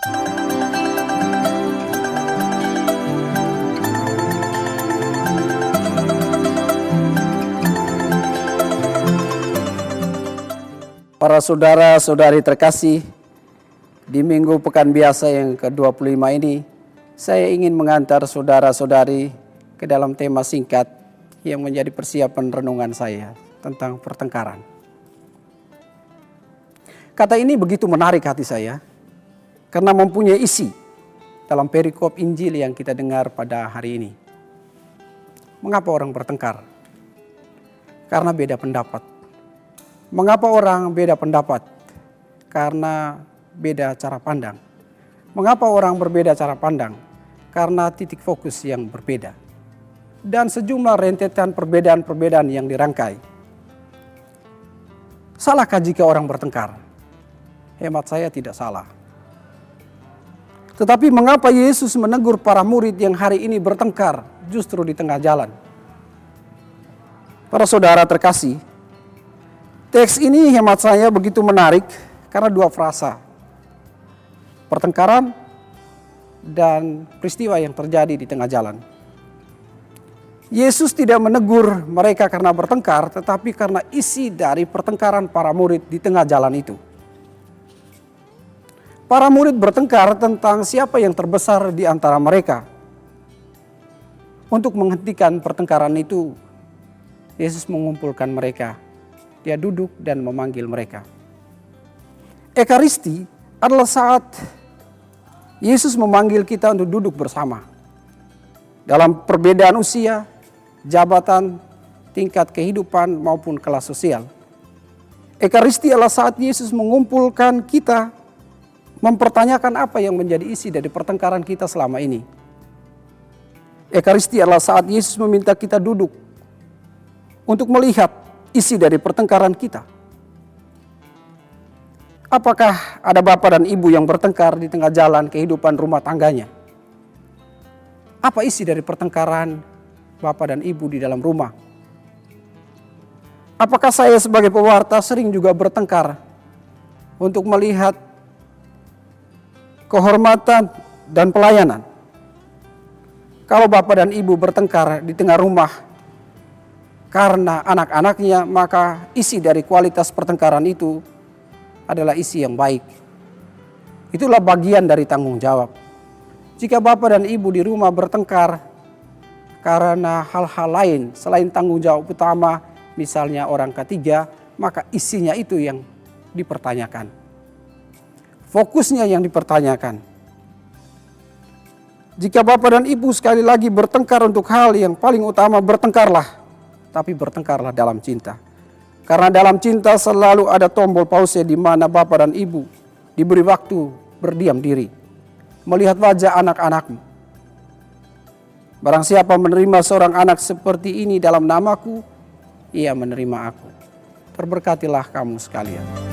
Para saudara-saudari terkasih, di Minggu Pekan Biasa yang ke-25 ini, saya ingin mengantar saudara-saudari ke dalam tema singkat yang menjadi persiapan renungan saya tentang pertengkaran. Kata ini begitu menarik hati saya, karena mempunyai isi dalam perikop Injil yang kita dengar pada hari ini. Mengapa orang bertengkar? Karena beda pendapat. Mengapa orang beda pendapat? Karena beda cara pandang. Mengapa orang berbeda cara pandang? Karena titik fokus yang berbeda. Dan sejumlah rentetan perbedaan-perbedaan yang dirangkai. Salahkah jika orang bertengkar? Hemat saya tidak salah. Tetapi mengapa Yesus menegur para murid yang hari ini bertengkar justru di tengah jalan? Para saudara terkasih, teks ini hemat saya begitu menarik karena dua frasa. Pertengkaran dan peristiwa yang terjadi di tengah jalan. Yesus tidak menegur mereka karena bertengkar, tetapi karena isi dari pertengkaran para murid di tengah jalan itu. Para murid bertengkar tentang siapa yang terbesar di antara mereka. Untuk menghentikan pertengkaran itu, Yesus mengumpulkan mereka. Dia duduk dan memanggil mereka. Ekaristi adalah saat Yesus memanggil kita untuk duduk bersama. Dalam perbedaan usia, jabatan, tingkat kehidupan maupun kelas sosial. Ekaristi adalah saat Yesus mengumpulkan kita, mempertanyakan apa yang menjadi isi dari pertengkaran kita selama ini. Ekaristi adalah saat Yesus meminta kita duduk untuk melihat isi dari pertengkaran kita. Apakah ada bapak dan ibu yang bertengkar di tengah jalan kehidupan rumah tangganya? Apa isi dari pertengkaran bapak dan ibu di dalam rumah? Apakah saya sebagai pewarta sering juga bertengkar untuk melihat kehormatan dan pelayanan? Kalau bapak dan ibu bertengkar di tengah rumah karena anak-anaknya, maka isi dari kualitas pertengkaran itu adalah isi yang baik. Itulah bagian dari tanggung jawab. Jika bapak dan ibu di rumah bertengkar karena hal-hal lain selain tanggung jawab utama, misalnya orang ketiga, maka isinya itu yang dipertanyakan. Fokusnya yang dipertanyakan. Jika bapak dan ibu sekali lagi bertengkar untuk hal yang paling utama, bertengkarlah. Tapi bertengkarlah dalam cinta. Karena dalam cinta selalu ada tombol pause di mana bapak dan ibu diberi waktu berdiam diri. Melihat wajah anak-anakmu. Barang siapa menerima seorang anak seperti ini dalam namaku, ia menerima aku. Terberkatilah kamu sekalian.